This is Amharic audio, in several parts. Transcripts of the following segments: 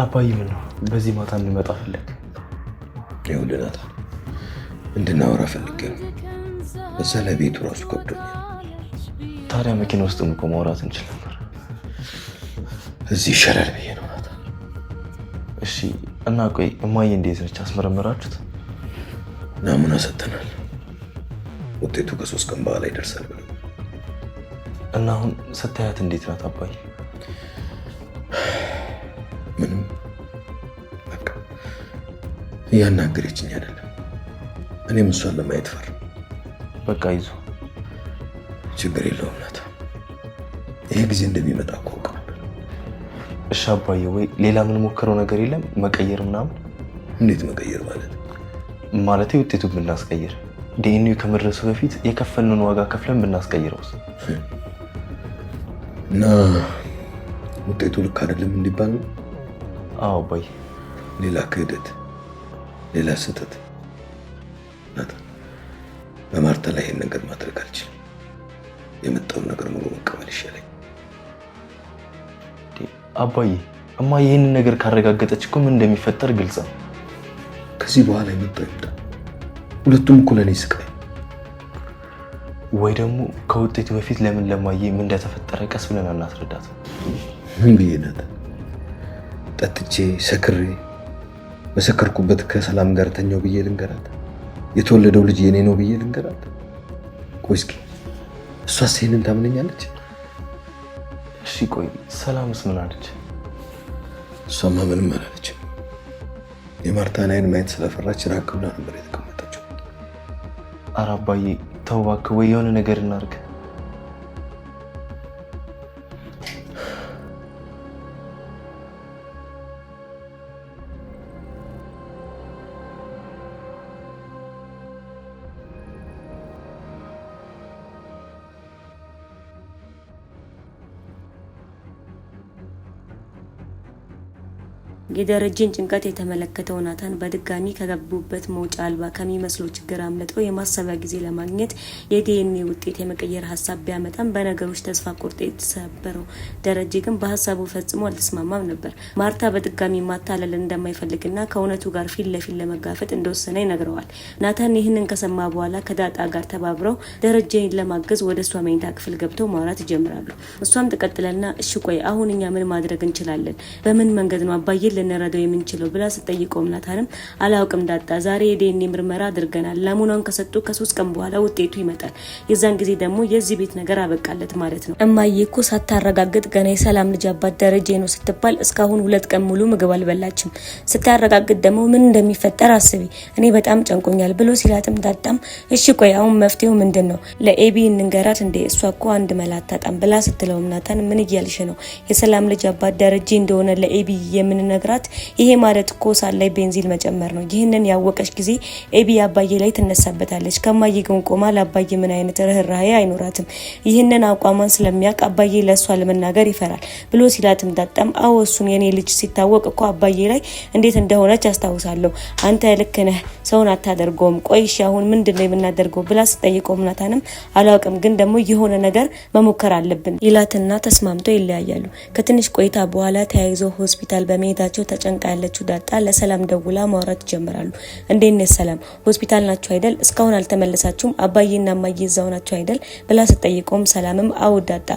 አባዬ ምን ነው በዚህ ማታ እንመጣ ፈለግ? ይኸውልህ እንድናወራ ፈልጌ ነው። በዛ ላይ ቤቱ ራሱ ከብዶኛል። ታዲያ መኪና ውስጥ እንቆ ማውራት እንችል ነበር። እዚህ ይሻላል ብዬ ነው። እሺ እና ቆይ እማዬ እንዴት ነች? አስመረመራችሁት? ናሙና ሰጥተናል። ውጤቱ ከ3 ቀን በኋላ ይደርሳል ብለው እና አሁን ስታያት እንዴት ናት አባዬ? ምንም በቃ እያናገረችኝ አይደለም። እኔም እሷን ለማየት ፈር። በቃ ይዞ ችግር የለውም ናታ። ይሄ ጊዜ እንደሚመጣ እኮ አውቅ ነበር። እሺ አባዬ ወይ ሌላ ምን ሞከረው ነገር የለም? መቀየር ምናምን? እንዴት መቀየር ማለት? ማለቴ ውጤቱን ብናስቀይር ዲኤንኤው ከመድረሱ በፊት የከፈልነውን ዋጋ ከፍለን ብናስቀይረውስ? እና ውጤቱ ልክ አይደለም እንዲባል ነው? አዎ አባዬ። ሌላ ክህደት፣ ሌላ ስህተት ናታ። በማርታ ላይ ይሄን ነገር ማድረግ አልችልም። የመጣውን ነገር ሙሉ መቀበል ይሻለኝ። አባዬ እማ ይሄንን ነገር ካረጋገጠች እኮ ምን እንደሚፈጠር ግልጽ ነው። ከዚህ በኋላ የመጣው ይምጣ። ሁለቱም እኮ ለኔ ስቃይ። ወይ ደግሞ ከውጤቱ በፊት ለምን ለማዬ ምን እንደተፈጠረ ቀስ ብለን እናስረዳት። ምን ብዬ ናት? ጠጥቼ ሰክሬ በሰከርኩበት ከሰላም ጋር ተኛው ብዬ ልንገራት? የተወለደው ልጅ የኔ ነው ብዬ ልንገራት? ቆይ እስኪ እሷስ ይሄንን ታምነኛለች? እሺ ቆይ ሰላምስ ምን አለች? እሷማ ምንም አላለችም። የማርታን አይን ማየት ስለፈራች ራቅ ብላ ነበር የተቀመጠችው። ኧረ አባዬ ተው እባክህ፣ ወይ የሆነ ነገር እናድርግ። የደረጀን ጭንቀት የተመለከተው ናታን በድጋሚ ከገቡበት መውጫ አልባ ከሚመስለው ችግር አምልጠው የማሰቢያ ጊዜ ለማግኘት የዲኤንኤ ውጤት የመቀየር ሀሳብ ቢያመጣም በነገሮች ተስፋ ቆርጦ የተሰበረው ደረጀ ግን በሀሳቡ ፈጽሞ አልተስማማም ነበር። ማርታ በድጋሚ ማታለል እንደማይፈልግና ከእውነቱ ጋር ፊት ለፊት ለመጋፈጥ እንደወሰነ ይነግረዋል። ናታን ይህንን ከሰማ በኋላ ከዳጣ ጋር ተባብረው ደረጀን ለማገዝ ወደ እሷ መኝታ ክፍል ገብተው ማውራት ይጀምራሉ። እሷም ተቀጥለና እሺ ቆይ አሁን እኛ ምን ማድረግ እንችላለን? በምን መንገድ ነው አባዬ ልንረዳው የምንችለው ብላ ስጠይቀው ናታንም አላውቅም ዳጣ፣ ዛሬ የዲኤንኤ ምርመራ አድርገናል። ናሙናውን ከሰጡ ከ3 ቀን በኋላ ውጤቱ ይመጣል። የዛን ጊዜ ደግሞ የዚህ ቤት ነገር አበቃለት ማለት ነው። እማዬ እኮ ሳታረጋግጥ ገና የሰላም ልጅ አባት ደረጀ ነው ስትባል እስካሁን 2 ቀን ሙሉ ምግብ አልበላችም። ስታረጋግጥ ደግሞ ምን እንደሚፈጠር አስቢ፣ እኔ በጣም ጨንቆኛል ብሎ ሲላትም ዳጣም እሺ ቆይ አሁን መፍትሄው ምንድነው? ለኤቢ እንንገራት እንዴ? እሷ እኮ አንድ መላ አታጣም ብላ ስትለውም ናታን ምን እያልሽ ነው? የሰላም ልጅ አባት ደረጀ እንደሆነ ለኤቢ የምንነግራት ይሄ ማለት እኮ ሳል ላይ ቤንዚን መጨመር ነው። ይህንን ያወቀች ጊዜ ኤቢ አባዬ ላይ ትነሳበታለች። ከማዬ ግን ቆማ ለአባዬ ምን አይነት ርህራሄ አይኖራትም። ይህንን አቋሟን ስለሚያውቅ አባዬ ለእሷ ለመናገር ይፈራል ብሎ ሲላትም ዳጣም አዎ እሱን የኔ ልጅ ሲታወቅ እኮ አባዬ ላይ እንዴት እንደሆነች አስታውሳለሁ። አንተ ልክ ነህ፣ ሰውን አታደርገውም። ቆይሽ አሁን ምንድነው የምናደርገው ብላ ስጠይቀው ናታንም አላውቅም፣ ግን ደግሞ የሆነ ነገር መሞከር አለብን ይላትና ተስማምተው ይለያያሉ። ከትንሽ ቆይታ በኋላ ተያይዘው ሆስፒታል በመሄዳቸው ተጨንቃ ያለችው ዳጣ ለሰላም ደውላ ማውራት ይጀምራሉ። እንዴት ነሽ ሰላም፣ ሆስፒታል ናችሁ አይደል? እስካሁን አልተመለሳችሁም? አባዬና እማዬ እዛው ናችሁ አይደል ብላ ስጠይቀውም ሰላምም አዎ ዳጣ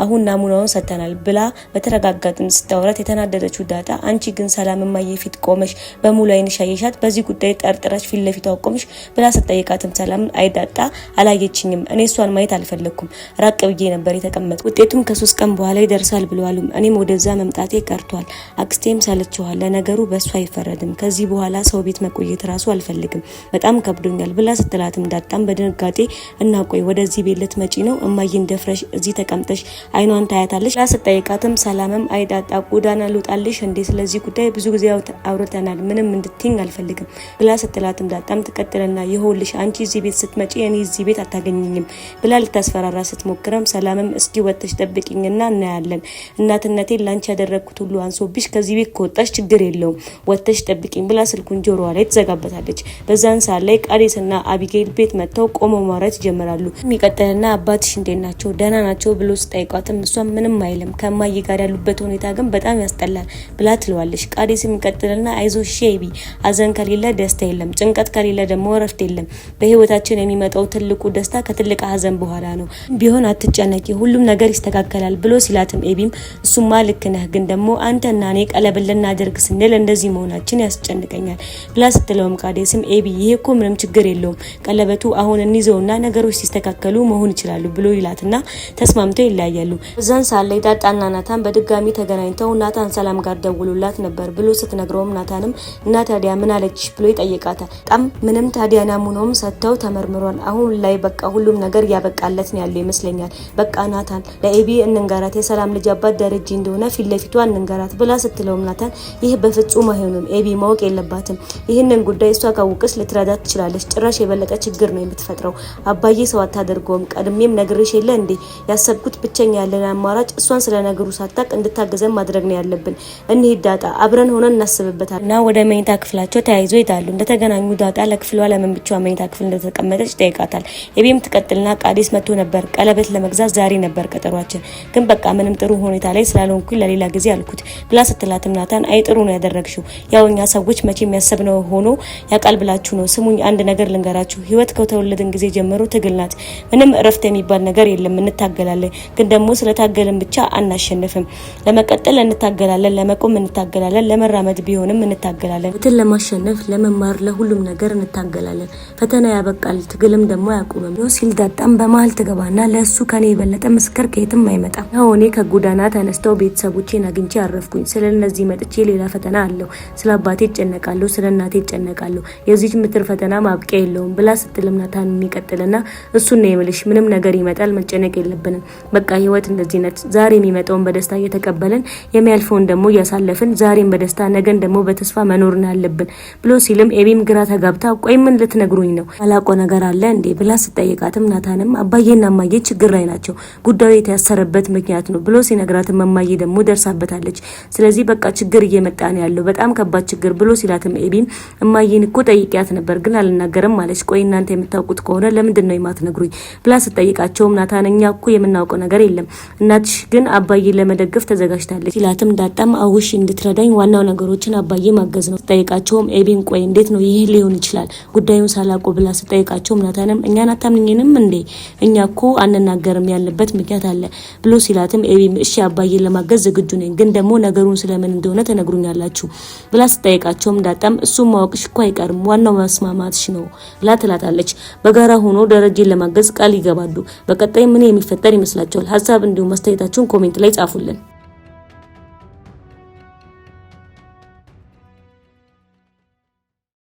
አሁን ናሙናውን ሰጥተናል ብላ በተረጋጋጥን ስታወራት የተናደደችው ዳጣ አንቺ ግን ሰላም እማዬ ፊት ቆመሽ በሙሉ አይንሽ አየሻት፣ በዚህ ጉዳይ ጠርጥረሽ ፊት ለፊት አቆምሽ ብላ ስጠይቃትም ሰላም አይ ዳጣ አላየችኝም፣ እኔ እሷን ማየት አልፈለኩም፣ ራቅ ብዬ ነበር የተቀመጥኩት። ውጤቱም ከ3 ቀን በኋላ ይደርሳል ብለዋል። እኔም ወደዛ መምጣቴ ቀርቷል። አክስቴም ሳለችዋል። ለነገሩ በሷ አይፈረድም። ከዚህ በኋላ ሰው ቤት መቆየት ራሱ አልፈልግም፣ በጣም ከብዶኛል ብላ ስትላትም ዳጣም በድንጋጤ እና ቆይ ወደዚህ ቤት ልትመጪ ነው? እማዬን ደፍረሽ እዚህ ተቀምጠሽ አይኗን ታያታለሽ ብላ ስትጠይቃትም ሰላምም አይ ዳጣ ጎዳና ልውጣልሽ እንዴ? ስለዚህ ጉዳይ ብዙ ጊዜ አውርተናል፣ ምንም እንድትይኝ አልፈልግም ብላ ስትላትም ዳጣም ትቀጥልና ይኸውልሽ አንቺ እዚህ ቤት ስትመጪ እኔ እዚህ ቤት አታገኝኝም ብላ ልታስፈራራ ስትሞክረም ሰላምም እስኪ ወጥተሽ ጠብቂኝና እናያለን፣ እናትነቴን ላንቺ ያደረኩት ሁሉ አንሶብሽ ከዚህ ቤት ከወጣሽ ከመጣሽ ችግር የለውም ወተሽ ጠብቂኝ ብላ ስልኩን ጆሮዋ ላይ ትዘጋበታለች። በዛን ሰዓት ላይ ቃዴስና አቢጌል ቤት መጥተው ቆመው ማውራት ይጀምራሉ። የሚቀጥልና አባትሽ እንዴት ናቸው ደህና ናቸው ብሎ ስጠይቋትም እሷ ምንም አይልም ከማዬ ጋር ያሉበት ሁኔታ ግን በጣም ያስጠላል ብላ ትለዋለች። ቃዴስ የሚቀጥልና አይዞሽ ሼቢ ሀዘን ከሌለ ደስታ የለም፣ ጭንቀት ከሌለ ደግሞ እረፍት የለም። በህይወታችን የሚመጣው ትልቁ ደስታ ከትልቅ ሀዘን በኋላ ነው። ቢሆን አትጨነቂ ሁሉም ነገር ይስተካከላል ብሎ ሲላትም ኤቢም እሱማ ልክ ነህ፣ ግን ደግሞ አንተና እኔ ቀለበት ልናደርግ ስንል እንደዚህ መሆናችን ያስጨንቀኛል ብላ ስትለውም ቃዴስም ኤቢ ይሄ እኮ ምንም ችግር የለውም ቀለበቱ አሁን እንይዘውና ነገሮች ሲስተካከሉ መሆን ይችላሉ ብሎ ይላትና ተስማምተው ይለያያሉ። በዛን ሰዓት ላይ ዳጣና ናታን በድጋሚ ተገናኝተው ናታን ሰላም ጋር ደውሎላት ነበር ብሎ ስትነግረውም ናታንም እና ታዲያ ምን አለችሽ ብሎ ይጠይቃታል። በጣም ምንም ታዲያ ናሙናውም ሰጥተው ተመርምሯል። አሁን ላይ በቃ ሁሉም ነገር ያበቃለት ነው ያለው ይመስለኛል። በቃ ናታን ለኤቢ እንንገራት የሰላም ልጅ አባት ደረጃ እንደሆነ ፊት ለፊቷ እንንገራት ብላ ስትለውም ናታን ይህ በፍጹም አይሆንም፣ ኤቢ ማወቅ የለባትም። ይህንን ጉዳይ እሷ ካወቀች ልትረዳት ትችላለች። ጭራሽ የበለጠ ችግር ነው የምትፈጥረው። አባዬ ሰው አታደርገውም። ቀድሜም ነግሬሽ የለ እንዴ ያሰብኩት ብቸኛ ያለን አማራጭ እሷን ስለ ነገሩ ሳታቅ እንድታገዘን ማድረግ ነው ያለብን። እንሂድ ዳጣ አብረን ሆነን እናስብበታል እና ወደ መኝታ ክፍላቸው ተያይዞ ይታሉ። እንደተገናኙ ዳጣ ለክፍሏ ለምን ብቻዋ መኝታ ክፍል እንደተቀመጠች ጠይቃታል። ኤቢም ትቀጥልና ቃዴስ መጥቶ ነበር ቀለበት ለመግዛት ዛሬ ነበር ቀጠሯችን፣ ግን በቃ ምንም ጥሩ ሁኔታ ላይ ስላልሆንኩኝ ለሌላ ጊዜ አልኩት ብላ ስትላትም ናታን አይ ጥሩ ነው ያደረግሽው፣ ያው እኛ ሰዎች መቼ የሚያሰብነው ሆኖ ያቃል ብላችሁ ነው። ስሙኝ አንድ ነገር ልንገራችሁ፣ ህይወት ከተወለድን ጊዜ ጀምሮ ትግል ናት። ምንም እረፍት የሚባል ነገር የለም። እንታገላለን፣ ግን ደግሞ ስለታገልን ብቻ አናሸንፍም። ለመቀጠል እንታገላለን፣ ለመቆም እንታገላለን፣ ለመራመድ ቢሆንም እንታገላለን። እንትን ለማሸነፍ ለመማር ለሁሉም ነገር እንታገላለን። ፈተና ያበቃል፣ ትግልም ደግሞ አያቆምም ሲል ዳጣም በመሀል ትገባና ለሱ ከኔ የበለጠ ምስክር ከየትም አይመጣም። ያው እኔ ከጎዳና ተነስተው ቤተሰቦቼን አግኝቼ አረፍኩኝ። ስለነዚህ መጥቼ ሌላ ፈተና አለው። ስለ አባቴ እጨነቃለሁ፣ ስለ እናቴ እጨነቃለሁ። የዚች ምድር ፈተና ማብቂያ የለውም ብላ ስትልም ናታን የሚቀጥልና እሱን ነው የምልሽ፣ ምንም ነገር ይመጣል፣ መጨነቅ የለብንም። በቃ ህይወት እንደዚህ ነች። ዛሬ የሚመጣውን በደስታ እየተቀበልን የሚያልፈውን ደግሞ እያሳለፍን ዛሬም በደስታ ነገን ደግሞ በተስፋ መኖር ነው ያለብን ብሎ ሲልም ኤቢም ግራ ተጋብታ ቆይ ምን ልትነግሩኝ ነው አላቆ ነገር አለ እንዴ ብላ ስትጠይቃትም ናታንም አባዬና እማዬ ችግር ላይ ናቸው፣ ጉዳዩ የተያሰረበት ምክንያት ነው ብሎ ሲነግራትም እማዬ ደግሞ ደርሳበታለች። ስለዚህ በቃ ችግር እየመጣ ነው ያለው በጣም ከባድ ችግር ብሎ ሲላትም ኤቢም እማዬን እኮ ጠይቂያት ነበር ግን አልናገርም ማለች። ቆይ እናንተ የምታውቁት ከሆነ ለምንድን ነው የማትነግሩኝ ብላ ስትጠይቃቸውም ናታን እኛ እኮ የምናውቀው ነገር የለም፣ እናትሽ ግን አባዬን ለመደገፍ ተዘጋጅታለች ሲላትም ዳጣም አውሽ እንድትረዳኝ ዋናው ነገሮችን አባዬ ማገዝ ነው። ጠይቃቸውም ኤቢን ቆይ እንዴት ነው ይህ ሊሆን ይችላል ጉዳዩን ሳላቆ ብላ ስትጠይቃቸውም ናታንም እኛን አታምኝንም እንዴ እኛ እኮ አንናገርም ያለበት ምክንያት አለ ብሎ ሲላትም ኤቢም እሺ አባዬን ለማገዝ ዝግጁ ነኝ፣ ግን ደግሞ ነገሩን ስለምን እንደሆነ ተነግሩኛላችሁ ብላ ስትጠይቃቸውም ዳጣም እሱም ማወቅሽ እኮ አይቀርም ዋናው መስማማትሽ ነው ብላ ትላታለች። በጋራ ሆኖ ደረጃን ለማገዝ ቃል ይገባሉ። በቀጣይ ምን የሚፈጠር ይመስላችኋል? ሀሳብ እንዲሁም አስተያየታችሁን ኮሜንት ላይ ጻፉልን።